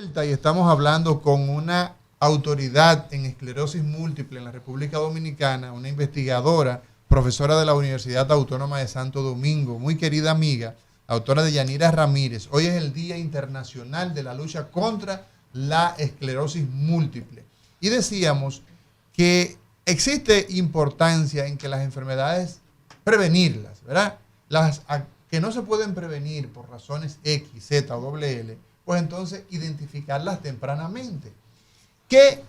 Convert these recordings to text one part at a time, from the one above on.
Y estamos hablando con una autoridad en esclerosis múltiple en la República Dominicana, una investigadora, profesora de la Universidad Autónoma de Santo Domingo, muy querida amiga, autora de Yanira Ramírez. Hoy es el Día Internacional de la Lucha contra la Esclerosis Múltiple. Y decíamos que existe importancia en que las enfermedades prevenirlas, ¿verdad? Las que no se pueden prevenir por razones X, Z o L, pues entonces identificarlas tempranamente. ¿Qué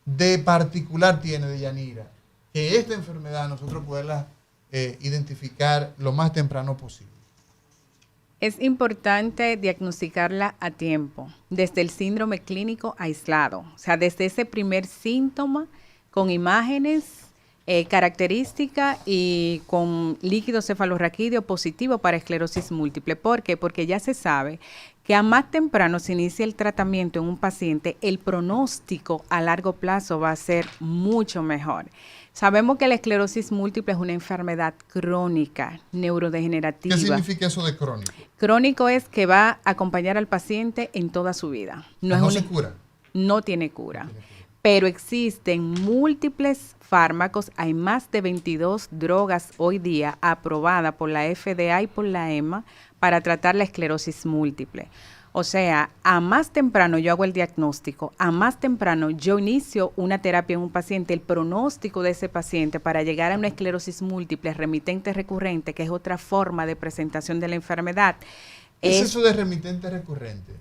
de particular tiene de Yanira que esta enfermedad nosotros poderla identificar lo más temprano posible? Es importante diagnosticarla a tiempo, desde el síndrome clínico aislado, o sea, desde ese primer síntoma con imágenes, característica y con líquido cefalorraquídeo positivo para esclerosis múltiple. ¿Por qué? Porque ya se sabe que a más temprano se inicia el tratamiento en un paciente, el pronóstico a largo plazo va a ser mucho mejor. Sabemos que la esclerosis múltiple es una enfermedad crónica, neurodegenerativa. ¿Qué significa eso de crónico? Crónico es que va a acompañar al paciente en toda su vida. No se cura. No tiene cura. Pero existen múltiples fármacos, hay más de 22 drogas hoy día aprobadas por la FDA y por la EMA para tratar la esclerosis múltiple. O sea, a más temprano yo hago el diagnóstico, a más temprano yo inicio una terapia en un paciente, el pronóstico de ese paciente para llegar a una esclerosis múltiple remitente recurrente, que es otra forma de presentación de la enfermedad. ¿Qué es eso de remitente recurrente?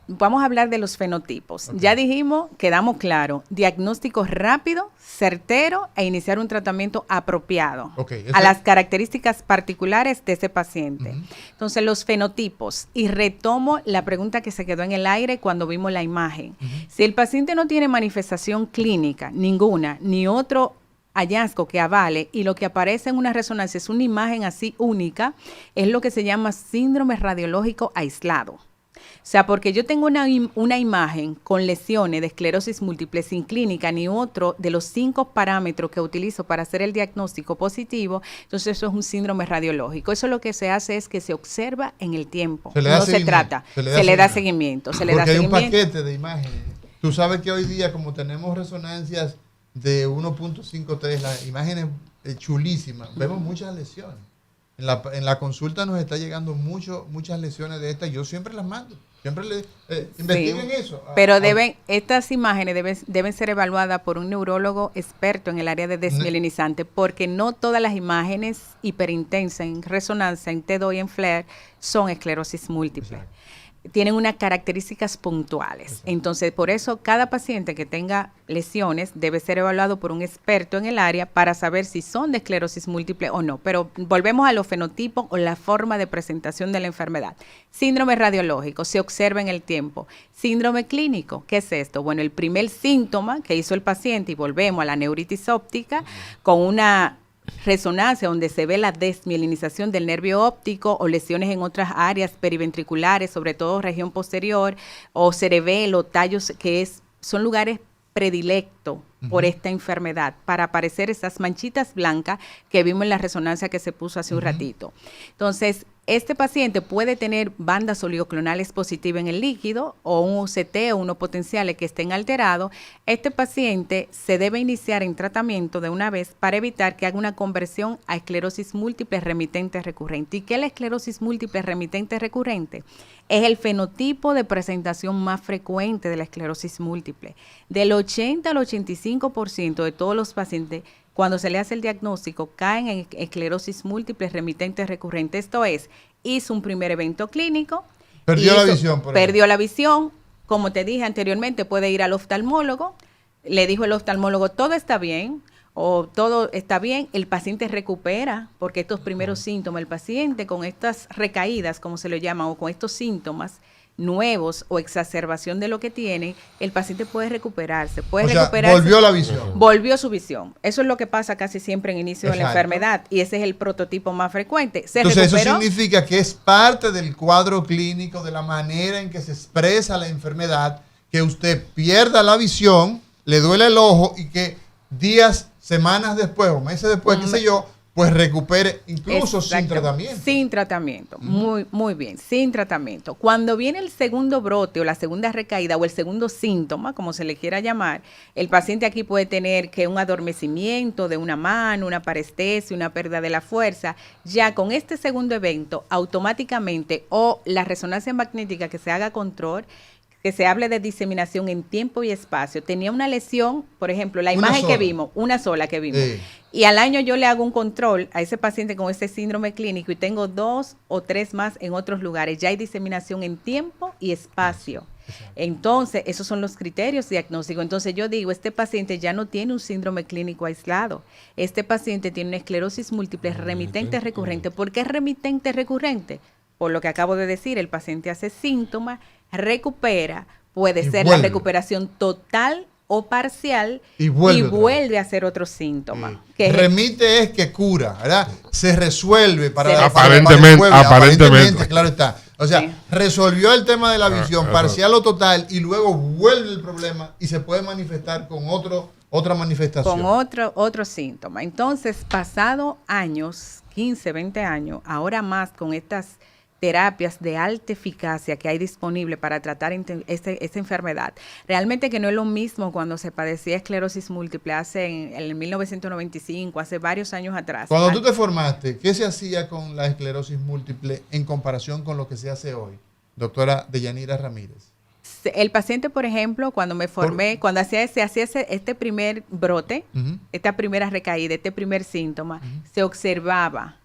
Vamos a hablar de los fenotipos. Okay. Ya dijimos, quedamos claros, diagnóstico rápido, certero e iniciar un tratamiento apropiado a las características particulares de ese paciente. Entonces, los fenotipos, y retomo la pregunta que se quedó en el aire cuando vimos la imagen. Si el paciente no tiene manifestación clínica, ninguna, ni otro hallazgo que avale, y lo que aparece en una resonancia es una imagen así única, es lo que se llama síndrome radiológico aislado. O sea, porque yo tengo una imagen con lesiones de esclerosis múltiple sin clínica ni otro de los 5 parámetros que utilizo para hacer el diagnóstico positivo, entonces eso es un síndrome radiológico. Eso lo que se hace es que se observa en el tiempo, no se trata, se le da seguimiento. Porque hay un paquete de imágenes. Tú sabes que hoy día, como tenemos resonancias de 1.53, las imágenes chulísimas, vemos muchas lesiones. En la consulta nos está llegando muchas lesiones de estas. Yo siempre las mando. Siempre le investiguen eso. Pero estas imágenes deben ser evaluadas por un neurólogo experto en el área de desmielinizante, porque no todas las imágenes hiperintensas en resonancia, en TED y en FLAIR son esclerosis múltiple. Exacto. Tienen unas características puntuales. Exacto. Entonces, por eso cada paciente que tenga lesiones debe ser evaluado por un experto en el área para saber si son de esclerosis múltiple o no. Pero volvemos a los fenotipos o la forma de presentación de la enfermedad. Síndrome radiológico, se observa en el tiempo. Síndrome clínico, ¿qué es esto? Bueno, el primer síntoma que hizo el paciente, y volvemos a la neuritis óptica, con una resonancia donde se ve la desmielinización del nervio óptico o lesiones en otras áreas periventriculares, sobre todo región posterior, o cerebelo, tallos, que son lugares predilectos por esta enfermedad, para aparecer esas manchitas blancas que vimos en la resonancia que se puso hace un ratito. Entonces, este paciente puede tener bandas oligoclonales positivas en el líquido o un OCT o unos potenciales que estén alterados. Este paciente se debe iniciar en tratamiento de una vez para evitar que haga una conversión a esclerosis múltiple remitente recurrente. ¿Y qué es la esclerosis múltiple remitente recurrente? Es el fenotipo de presentación más frecuente de la esclerosis múltiple. Del 80 al 85% de todos los pacientes, cuando se le hace el diagnóstico, caen en esclerosis múltiple remitente recurrente. Esto es, hizo un primer evento clínico. Perdió la visión. Perdió la visión. Como te dije anteriormente, puede ir al oftalmólogo. Le dijo el oftalmólogo, todo está bien, o todo está bien. El paciente recupera, porque estos primeros síntomas, el paciente con estas recaídas, como se lo llama, o con estos síntomas nuevos o exacerbación de lo que tiene, el paciente puede recuperarse. Volvió la visión. Volvió su visión. Eso es lo que pasa casi siempre en inicio de la enfermedad, y ese es el prototipo más frecuente. Entonces, eso significa que es parte del cuadro clínico, de la manera en que se expresa la enfermedad, que usted pierda la visión, le duele el ojo y que días, semanas después o meses después, qué sé yo, pues recupere incluso sin tratamiento. Sin tratamiento, muy bien, sin tratamiento. Cuando viene el segundo brote o la segunda recaída o el segundo síntoma, como se le quiera llamar, el paciente aquí puede tener que un adormecimiento de una mano, una parestesia, una pérdida de la fuerza. Ya con este segundo evento, automáticamente, o la resonancia magnética que se haga control, que se hable de diseminación en tiempo y espacio. Tenía una lesión, por ejemplo, la imagen que vimos, una sola que vimos. Y al año yo le hago un control a ese paciente con ese síndrome clínico y tengo 2 o 3 más en otros lugares. Ya hay diseminación en tiempo y espacio. Entonces, esos son los criterios diagnósticos. Entonces, yo digo, este paciente ya no tiene un síndrome clínico aislado. Este paciente tiene una esclerosis múltiple remitente recurrente. ¿Por qué es remitente recurrente? Por lo que acabo de decir, el paciente hace síntomas, recupera, puede ser la recuperación total o parcial y vuelve a hacer otro síntoma. Que remite es que cura, ¿verdad? Se resuelve para aparentemente, claro está. O sea, resolvió el tema de la visión parcial o total y luego vuelve el problema y se puede manifestar con otra manifestación. Con otro síntoma. Entonces, pasado años, 15, 20 años, ahora más con estas terapias de alta eficacia que hay disponible para tratar esta enfermedad. Realmente que no es lo mismo cuando se padecía esclerosis múltiple en el 1995, hace varios años atrás. Cuando tú te formaste, ¿qué se hacía con la esclerosis múltiple en comparación con lo que se hace hoy, doctora Deyanira Ramírez? El paciente, por ejemplo, cuando me formé, cuando se hacía este primer brote, esta primera recaída, este primer síntoma, se observaba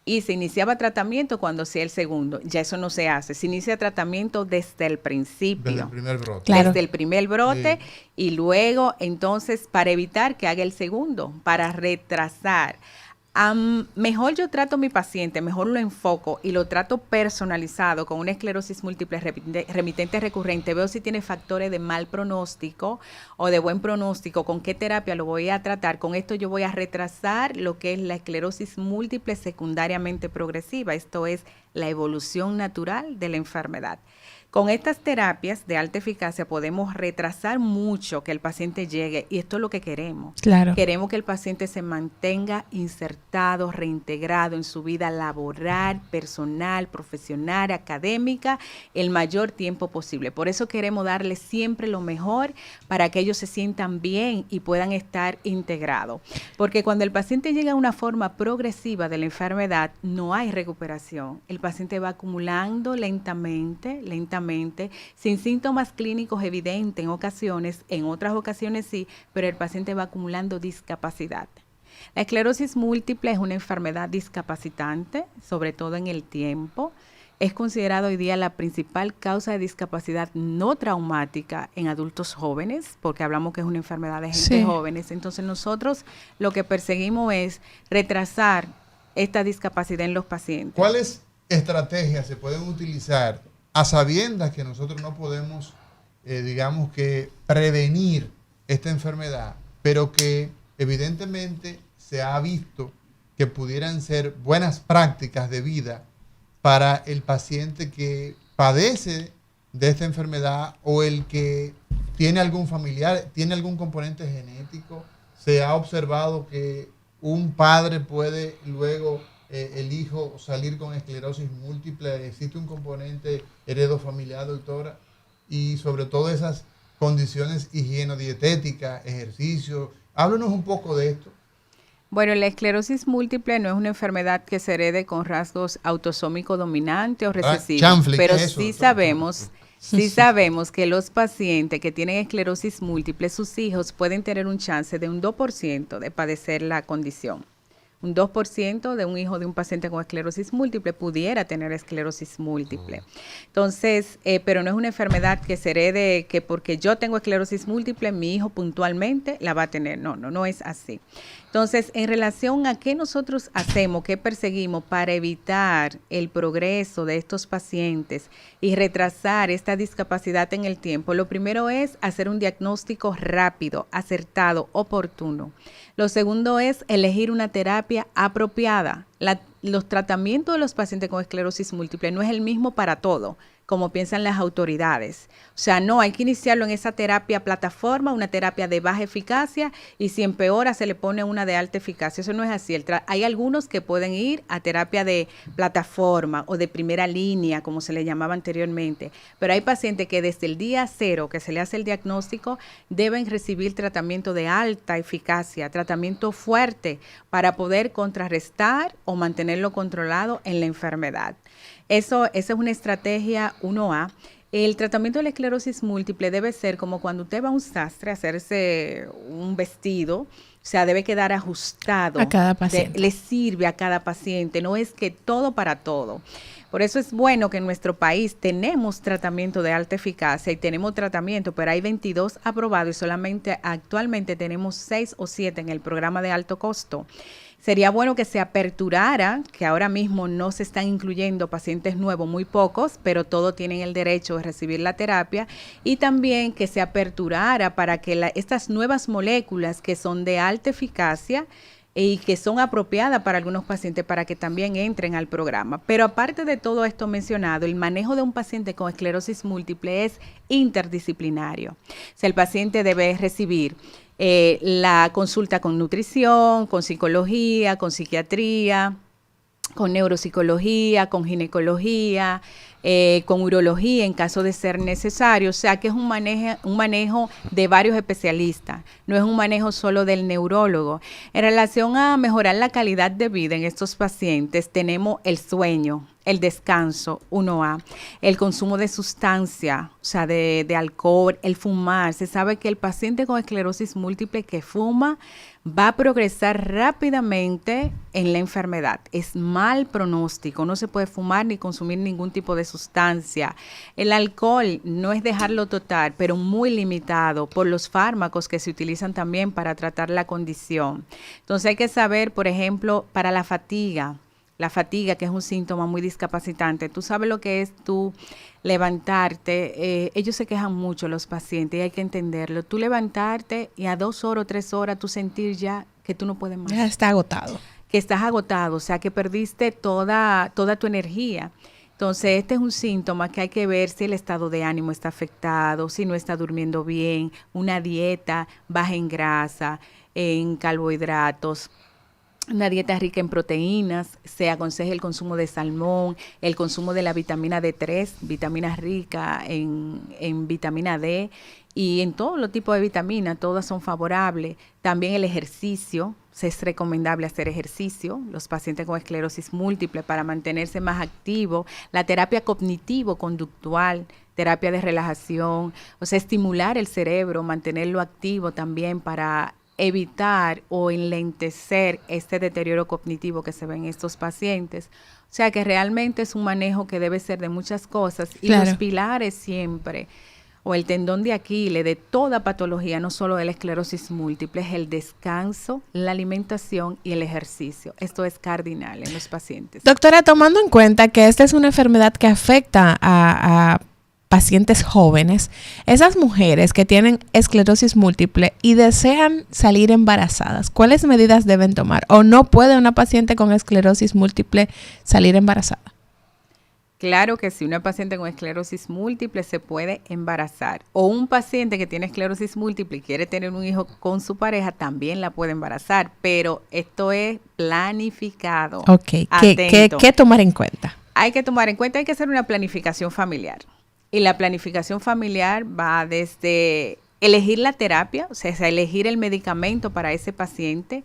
y se iniciaba tratamiento cuando hacía el segundo. Ya eso no se hace. Se inicia tratamiento desde el principio. Desde el primer brote. Claro. Desde el primer brote y luego, entonces, para evitar que haga el segundo, para retrasar. Mejor yo trato a mi paciente, mejor lo enfoco y lo trato personalizado con una esclerosis múltiple remitente recurrente. Veo si tiene factores de mal pronóstico o de buen pronóstico, con qué terapia lo voy a tratar. Con esto yo voy a retrasar lo que es la esclerosis múltiple secundariamente progresiva. Esto es la evolución natural de la enfermedad. Con estas terapias de alta eficacia podemos retrasar mucho que el paciente llegue y esto es lo que queremos. Claro. Queremos que el paciente se mantenga insertado, reintegrado en su vida laboral, personal, profesional, académica, el mayor tiempo posible. Por eso queremos darle siempre lo mejor para que ellos se sientan bien y puedan estar integrados. Porque cuando el paciente llega a una forma progresiva de la enfermedad, no hay recuperación. El paciente va acumulando lentamente, sin síntomas clínicos evidentes en otras ocasiones sí, pero el paciente va acumulando discapacidad. La esclerosis múltiple es una enfermedad discapacitante, sobre todo en el tiempo. Es considerada hoy día la principal causa de discapacidad no traumática en adultos jóvenes, porque hablamos que es una enfermedad de gente jóvenes. Entonces nosotros lo que perseguimos es retrasar esta discapacidad en los pacientes. ¿Cuáles estrategias se pueden utilizar a sabiendas que nosotros no podemos, digamos que, prevenir esta enfermedad, pero que evidentemente se ha visto que pudieran ser buenas prácticas de vida para el paciente que padece de esta enfermedad o el que tiene algún familiar, tiene algún componente genético? Se ha observado que un padre puede luego el hijo salir con esclerosis múltiple. ¿Existe un componente heredofamiliar, doctora? Y sobre todo esas condiciones higienodietéticas, ejercicio. Háblanos un poco de esto. Bueno, la esclerosis múltiple no es una enfermedad que se herede con rasgos autosómicos dominantes o recesivos, pero sí sabemos que los pacientes que tienen esclerosis múltiple, sus hijos pueden tener un chance de un 2% de padecer la condición. Un 2% de un hijo de un paciente con esclerosis múltiple pudiera tener esclerosis múltiple. Entonces, pero no es una enfermedad que se herede, que porque yo tengo esclerosis múltiple, mi hijo puntualmente la va a tener. No es así. Entonces, en relación a qué nosotros hacemos, qué perseguimos para evitar el progreso de estos pacientes y retrasar esta discapacidad en el tiempo, lo primero es hacer un diagnóstico rápido, acertado, oportuno. Lo segundo es elegir una terapia apropiada. los tratamientos de los pacientes con esclerosis múltiple no es el mismo para todo, como piensan las autoridades. O sea, no, hay que iniciarlo en esa terapia plataforma, una terapia de baja eficacia, y si empeora se le pone una de alta eficacia. Eso no es así. Hay algunos que pueden ir a terapia de plataforma o de primera línea, como se le llamaba anteriormente, pero hay pacientes que desde el día cero que se le hace el diagnóstico deben recibir tratamiento de alta eficacia, tratamiento fuerte para poder contrarrestar o mantenerlo controlado en la enfermedad. Esa es una estrategia 1A. El tratamiento de la esclerosis múltiple debe ser como cuando usted va a un sastre a hacerse un vestido, o sea, debe quedar ajustado. A cada paciente. Le sirve a cada paciente, no es que todo para todo. Por eso es bueno que en nuestro país tenemos tratamiento de alta eficacia y tenemos tratamiento, pero hay 22 aprobados y solamente actualmente tenemos 6 o 7 en el programa de alto costo. Sería bueno que se aperturara, que ahora mismo no se están incluyendo pacientes nuevos, muy pocos, pero todos tienen el derecho de recibir la terapia, y también que se aperturara para que estas nuevas moléculas que son de alta eficacia y que son apropiadas para algunos pacientes para que también entren al programa. Pero aparte de todo esto mencionado, el manejo de un paciente con esclerosis múltiple es interdisciplinario. O sea, el paciente debe recibir la consulta con nutrición, con psicología, con psiquiatría, con neuropsicología, con ginecología, con urología en caso de ser necesario. O sea que es un manejo de varios especialistas, no es un manejo solo del neurólogo. En relación a mejorar la calidad de vida en estos pacientes, tenemos el sueño, el descanso, 1A, el consumo de sustancia, o sea, de alcohol, el fumar. Se sabe que el paciente con esclerosis múltiple que fuma va a progresar rápidamente en la enfermedad. Es mal pronóstico, no se puede fumar ni consumir ningún tipo de sustancia. El alcohol no es dejarlo total, pero muy limitado por los fármacos que se utilizan también para tratar la condición. Entonces hay que saber, por ejemplo, para la fatiga, que es un síntoma muy discapacitante. Tú sabes lo que es tú levantarte. Ellos se quejan mucho, los pacientes, y hay que entenderlo. Tú levantarte y a 2 horas o 3 horas tú sentir ya que tú no puedes más. Ya está agotado. Que estás agotado, o sea, que perdiste toda tu energía. Entonces, este es un síntoma que hay que ver si el estado de ánimo está afectado, si no está durmiendo bien, una dieta baja en grasa, en carbohidratos, una dieta rica en proteínas. Se aconseja el consumo de salmón, el consumo de la vitamina D3, vitamina rica en vitamina D, y en todos los tipos de vitaminas, todas son favorables. También el ejercicio, es recomendable hacer ejercicio, los pacientes con esclerosis múltiple, para mantenerse más activos. La terapia cognitivo-conductual, terapia de relajación, o sea, estimular el cerebro, mantenerlo activo también para evitar o enlentecer este deterioro cognitivo que se ve en estos pacientes. O sea que realmente es un manejo que debe ser de muchas cosas, y claro, los pilares siempre, o el tendón de Aquiles de toda patología, no solo de la esclerosis múltiple, es el descanso, la alimentación y el ejercicio. Esto es cardinal en los pacientes. Doctora, tomando en cuenta que esta es una enfermedad que afecta a pacientes jóvenes, esas mujeres que tienen esclerosis múltiple y desean salir embarazadas, ¿cuáles medidas deben tomar? ¿O no puede una paciente con esclerosis múltiple salir embarazada? Claro que sí, una paciente con esclerosis múltiple se puede embarazar. O un paciente que tiene esclerosis múltiple y quiere tener un hijo con su pareja, también la puede embarazar, pero esto es planificado. Ok, ¿Qué tomar en cuenta? Hay que tomar en cuenta, hay que hacer una planificación familiar. Y la planificación familiar va desde elegir la terapia, o sea, elegir el medicamento para ese paciente,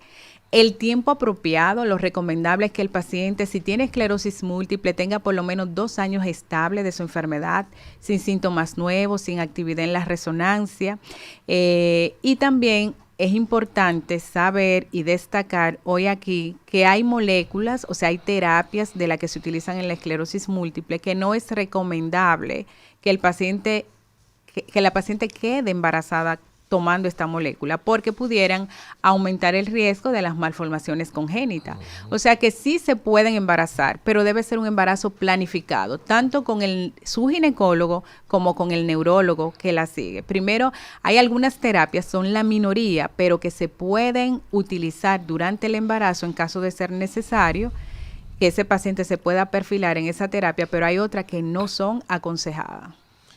el tiempo apropiado. Lo recomendable es que el paciente, si tiene esclerosis múltiple, tenga por lo menos 2 años estable de su enfermedad, sin síntomas nuevos, sin actividad en la resonancia. Y también es importante saber y destacar hoy aquí que hay moléculas, o sea, hay terapias de las que se utilizan en la esclerosis múltiple que no es recomendable que la paciente quede embarazada tomando esta molécula, porque pudieran aumentar el riesgo de las malformaciones congénitas. O sea que sí se pueden embarazar, pero debe ser un embarazo planificado, tanto con su ginecólogo como con el neurólogo que la sigue. Primero, hay algunas terapias, son la minoría, pero que se pueden utilizar durante el embarazo en caso de ser necesario, que ese paciente se pueda perfilar en esa terapia, pero hay otras que no son aconsejadas.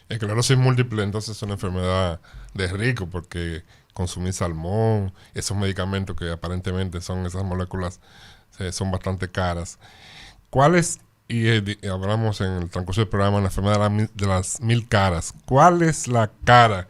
Esclerosis múltiple entonces es una enfermedad de rico porque consumir salmón, esos medicamentos que aparentemente son esas moléculas son bastante caras. ¿Cuáles, y hablamos en el transcurso del programa, la enfermedad de las 1000 caras, cuál es la cara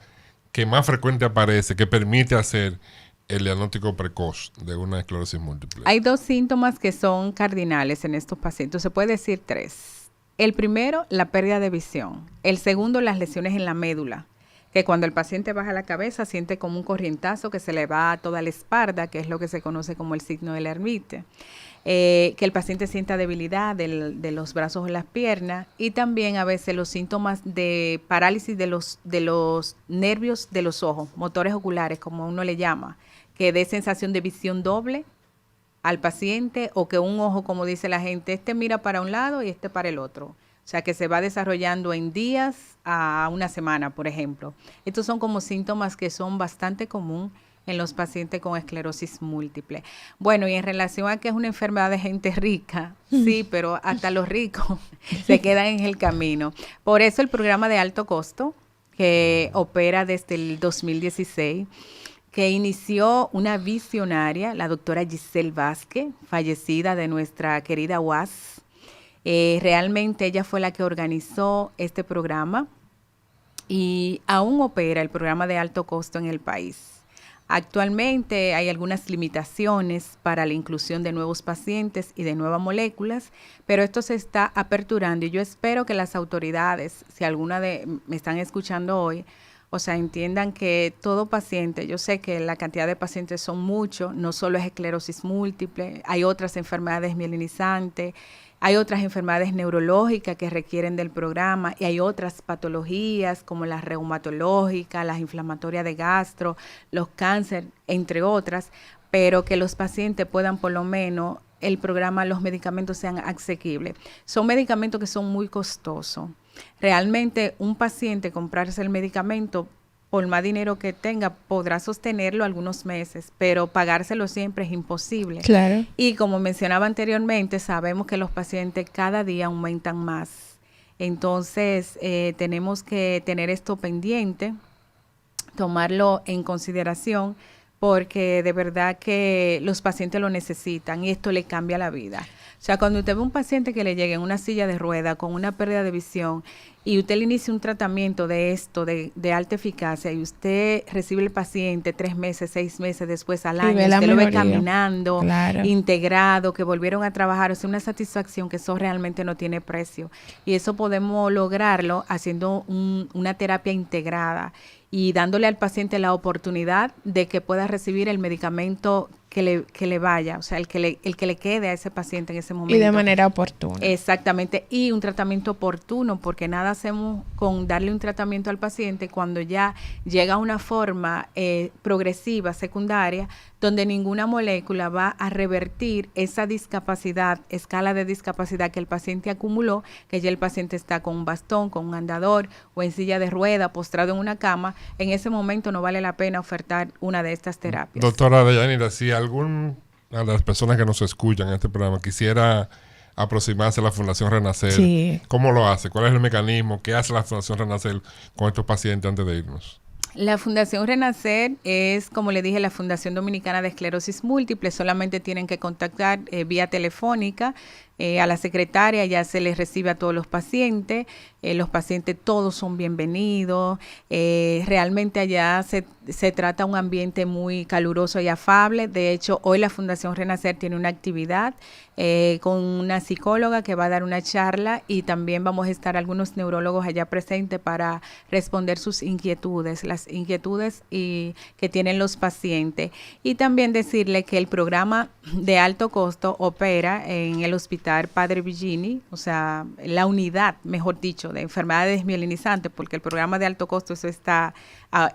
que más frecuente aparece, que permite hacer el diagnóstico precoz de una esclerosis múltiple? Hay 2 síntomas que son cardinales en estos pacientes, se puede decir 3. El primero, la pérdida de visión. El segundo, las lesiones en la médula, que cuando el paciente baja la cabeza siente como un corrientazo que se le va a toda la espalda, que es lo que se conoce como el signo de Lhermitte. Que el paciente sienta debilidad de los brazos o las piernas, y también a veces los síntomas de parálisis de los nervios de los ojos, motores oculares, como uno le llama, que dé sensación de visión doble al paciente, o que un ojo, como dice la gente, este mira para un lado y este para el otro. O sea, que se va desarrollando en días a una semana, por ejemplo. Estos son como síntomas que son bastante común en los pacientes con esclerosis múltiple. Bueno, y en relación a que es una enfermedad de gente rica, sí, pero hasta los ricos se quedan en el camino. Por eso el programa de alto costo, que opera desde el 2016, que inició una visionaria, la doctora Giselle Vázquez, fallecida de nuestra querida UAS. Realmente ella fue la que organizó este programa y aún opera el programa de alto costo en el país. Actualmente hay algunas limitaciones para la inclusión de nuevos pacientes y de nuevas moléculas, pero esto se está aperturando y yo espero que las autoridades, si alguna me están escuchando hoy, o sea, entiendan que todo paciente, yo sé que la cantidad de pacientes son muchos, no solo es esclerosis múltiple, hay otras enfermedades mielinizantes, hay otras enfermedades neurológicas que requieren del programa y hay otras patologías como las reumatológicas, las inflamatorias de gastro, los cánceres, entre otras, pero que los pacientes puedan por lo menos el programa, los medicamentos sean asequibles. Son medicamentos que son muy costosos. Realmente un paciente comprarse el medicamento, por más dinero que tenga, podrá sostenerlo algunos meses, pero pagárselo siempre es imposible. Claro. Y como mencionaba anteriormente, sabemos que los pacientes cada día aumentan más. Entonces, tenemos que tener esto pendiente, tomarlo en consideración, porque de verdad que los pacientes lo necesitan y esto le cambia la vida. O sea, cuando usted ve un paciente que le llegue en una silla de rueda con una pérdida de visión y usted le inicia un tratamiento de esto, de alta eficacia, y usted recibe el paciente 3 meses, 6 meses después al año, usted lo ve caminando, claro, integrado, que volvieron a trabajar, o sea, una satisfacción que eso realmente no tiene precio. Y eso podemos lograrlo haciendo una terapia integrada y dándole al paciente la oportunidad de que pueda recibir el medicamento que le vaya, o sea, el que le quede a ese paciente en ese momento. Y de manera oportuna. Exactamente, y un tratamiento oportuno, porque nada hacemos con darle un tratamiento al paciente cuando ya llega a una forma progresiva, secundaria, donde ninguna molécula va a revertir esa discapacidad, escala de discapacidad que el paciente acumuló, que ya el paciente está con un bastón, con un andador o en silla de rueda, postrado en una cama. En ese momento no vale la pena ofertar una de estas terapias. Doctora Deyanira, si alguna de las personas que nos escuchan en este programa quisiera aproximarse a la Fundación Renacer, sí, ¿cómo lo hace? ¿Cuál es el mecanismo? ¿Qué hace la Fundación Renacer con estos pacientes antes de irnos? La Fundación Renacer es, como le dije, la Fundación Dominicana de Esclerosis Múltiple. Solamente tienen que contactar vía telefónica a la secretaria, ya se les recibe a todos los pacientes. Los pacientes todos son bienvenidos. Realmente allá se trata un ambiente muy caluroso y afable. De hecho, hoy la Fundación Renacer tiene una actividad con una psicóloga que va a dar una charla, y también vamos a estar algunos neurólogos allá presentes para responder sus inquietudes, las inquietudes que tienen los pacientes. Y también decirle que el programa de alto costo opera en el Hospital Padre Vigini, o sea, la unidad, mejor dicho, de enfermedades desmielinizantes, porque el programa de alto costo eso está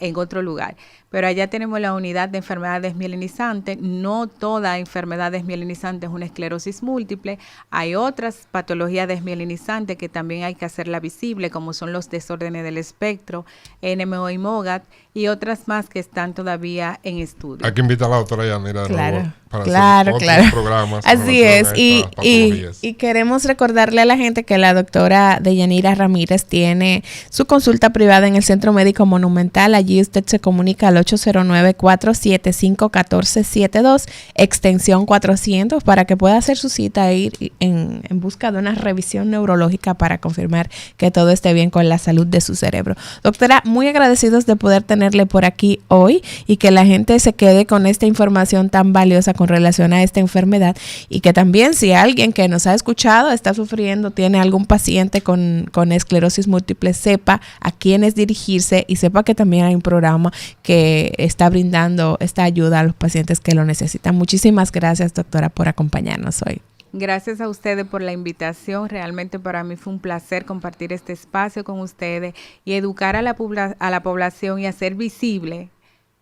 en otro lugar. Pero allá tenemos la unidad de enfermedades desmielinizantes. No toda enfermedad desmielinizante es una esclerosis múltiple. Hay otras patologías desmielinizantes que también hay que hacerla visible, como son los desórdenes del espectro, NMO y MOGAD, y otras más que están todavía en estudio. Hay que invitar a la doctora Yanira de nuevo para Claro, hacer claro. otros programas. Así es. Y queremos recordarle a la gente que la doctora Deyanira Ramírez tiene su consulta privada en el Centro Médico Monumental. Allí usted se comunica al 809-475-1472, extensión 400, para que pueda hacer su cita e ir en busca de una revisión neurológica para confirmar que todo esté bien con la salud de su cerebro. Doctora, muy agradecidos de poder tenerle por aquí hoy y que la gente se quede con esta información tan valiosa con relación a esta enfermedad, y que también si alguien que nos ha escuchado está sufriendo, tiene algún paciente con esclerosis múltiple, sepa a quiénes dirigirse y sepa que también hay un programa que está brindando esta ayuda a los pacientes que lo necesitan. Muchísimas gracias, doctora, por acompañarnos hoy. Gracias a ustedes por la invitación. Realmente para mí fue un placer compartir este espacio con ustedes y educar a la población y hacer visible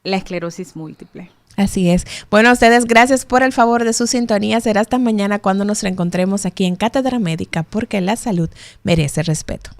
la esclerosis múltiple. Así es. Bueno, a ustedes gracias por el favor de su sintonía. Será hasta mañana cuando nos reencontremos aquí en Cátedra Médica, porque la salud merece respeto.